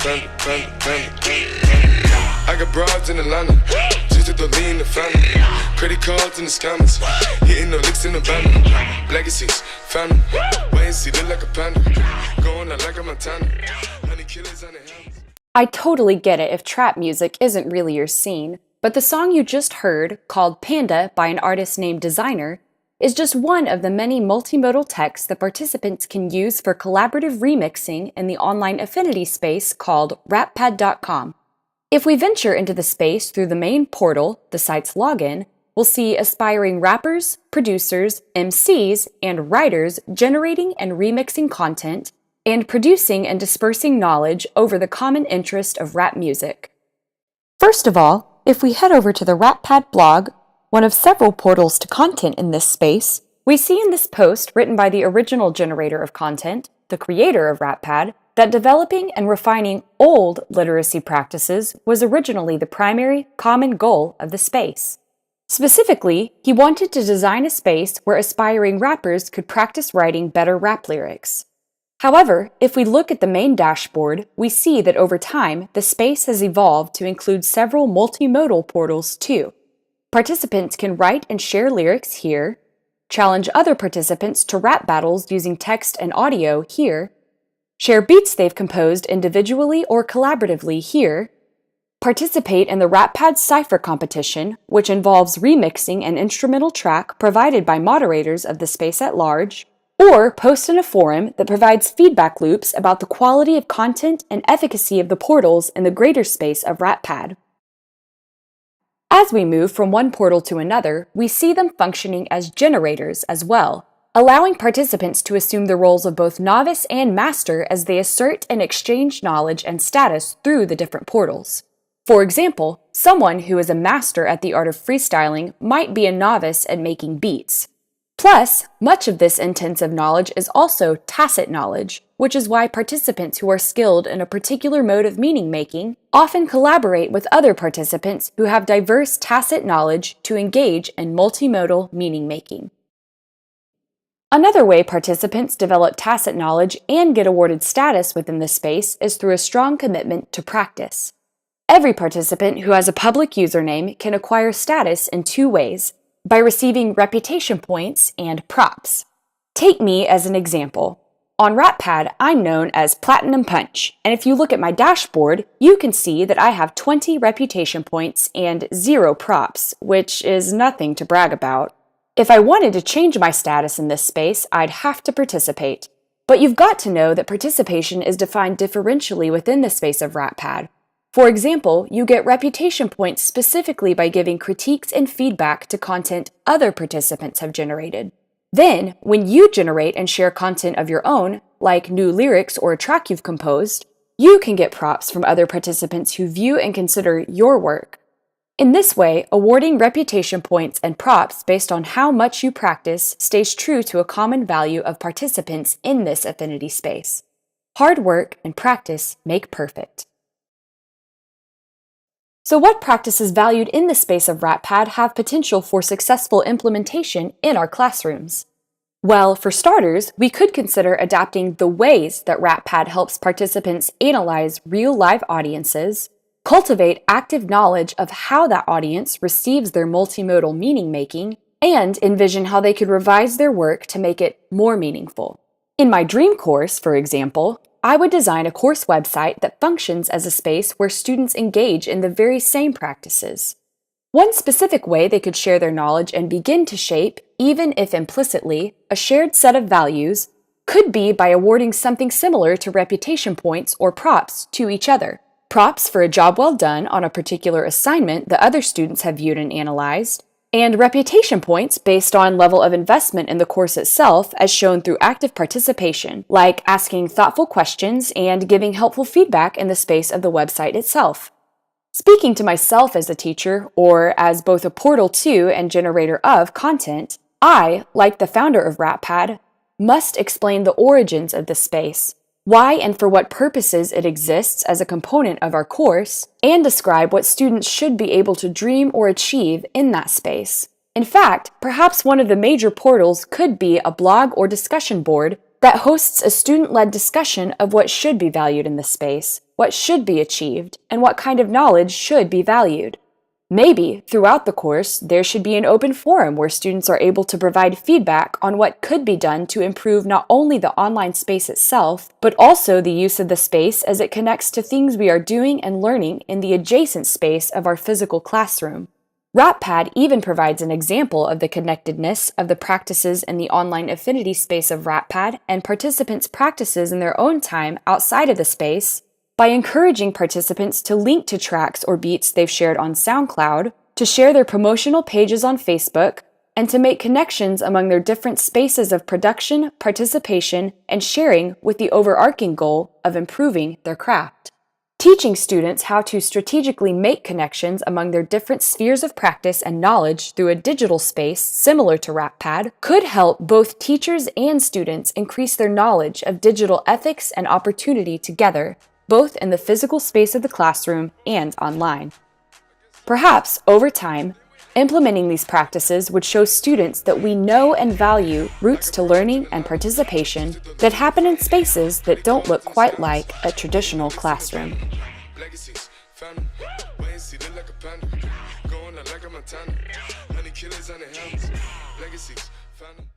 I got broads in Atlanta, just to the lean the family. Credit cards in the scammers, hitting the licks in the van. Legacies, family, wait and see, look like a panda. Going out like a Montana, honey killers on the helmets. I totally get it if trap music isn't really your scene, but the song you just heard, called Panda by an artist named Designer, is just one of the many multimodal texts that participants can use for collaborative remixing in the online affinity space called Rappad.com. If we venture into the space through the main portal, the site's login, we'll see aspiring rappers, producers, MCs, and writers generating and remixing content and producing and dispersing knowledge over the common interest of rap music. First of all, if we head over to the Rappad blog, one of several portals to content in this space, we see in this post written by the original generator of content, the creator of Rappad, that developing and refining old literacy practices was originally the primary, common goal of the space. Specifically, he wanted to design a space where aspiring rappers could practice writing better rap lyrics. However, if we look at the main dashboard, we see that over time, the space has evolved to include several multimodal portals too. Participants can write and share lyrics here, challenge other participants to rap battles using text and audio here, share beats they've composed individually or collaboratively here, participate in the Rappad Cypher competition, which involves remixing an instrumental track provided by moderators of the space at large, or post in a forum that provides feedback loops about the quality of content and efficacy of the portals in the greater space of Rappad. As we move from one portal to another, we see them functioning as generators as well, allowing participants to assume the roles of both novice and master as they assert and exchange knowledge and status through the different portals. For example, someone who is a master at the art of freestyling might be a novice at making beats. Plus, much of this intensive knowledge is also tacit knowledge, which is why participants who are skilled in a particular mode of meaning-making often collaborate with other participants who have diverse tacit knowledge to engage in multimodal meaning-making. Another way participants develop tacit knowledge and get awarded status within the space is through a strong commitment to practice. Every participant who has a public username can acquire status in two ways, by receiving reputation points and props. Take me as an example. On Rappad, I'm known as Platinum Punch, and if you look at my dashboard, you can see that I have 20 reputation points and 0 props, which is nothing to brag about. If I wanted to change my status in this space, I'd have to participate. But you've got to know that participation is defined differentially within the space of Rappad. For example, you get reputation points specifically by giving critiques and feedback to content other participants have generated. Then, when you generate and share content of your own, like new lyrics or a track you've composed, you can get props from other participants who view and consider your work. In this way, awarding reputation points and props based on how much you practice stays true to a common value of participants in this affinity space. Hard work and practice make perfect. So what practices valued in the space of Rappad have potential for successful implementation in our classrooms? Well, for starters, we could consider adapting the ways that Rappad helps participants analyze real live audiences, cultivate active knowledge of how that audience receives their multimodal meaning-making, and envision how they could revise their work to make it more meaningful. In my dream course, for example, I would design a course website that functions as a space where students engage in the very same practices. One specific way they could share their knowledge and begin to shape, even if implicitly, a shared set of values could be by awarding something similar to reputation points or props to each other. Props for a job well done on a particular assignment that other students have viewed and analyzed, and reputation points based on level of investment in the course itself as shown through active participation, like asking thoughtful questions and giving helpful feedback in the space of the website itself. Speaking to myself as a teacher, or as both a portal to and generator of content, I, like the founder of Rappad, must explain the origins of the space, why and for what purposes it exists as a component of our course, and describe what students should be able to dream or achieve in that space. In fact, perhaps one of the major portals could be a blog or discussion board that hosts a student-led discussion of what should be valued in the space, what should be achieved, and what kind of knowledge should be valued. Maybe, throughout the course, there should be an open forum where students are able to provide feedback on what could be done to improve not only the online space itself, but also the use of the space as it connects to things we are doing and learning in the adjacent space of our physical classroom. Rappad even provides an example of the connectedness of the practices in the online affinity space of Rappad and participants' practices in their own time outside of the space by encouraging participants to link to tracks or beats they've shared on SoundCloud, to share their promotional pages on Facebook, and to make connections among their different spaces of production, participation, and sharing with the overarching goal of improving their craft. Teaching students how to strategically make connections among their different spheres of practice and knowledge through a digital space similar to Rappad could help both teachers and students increase their knowledge of digital ethics and opportunity together, both in the physical space of the classroom and online. Perhaps, over time, implementing these practices would show students that we know and value roots to learning and participation that happen in spaces that don't look quite like a traditional classroom. Legacies, found 'em. Wait and see, look like a panda. Going out like a Montana. Honey killers on the helmets. Legacies, found 'em.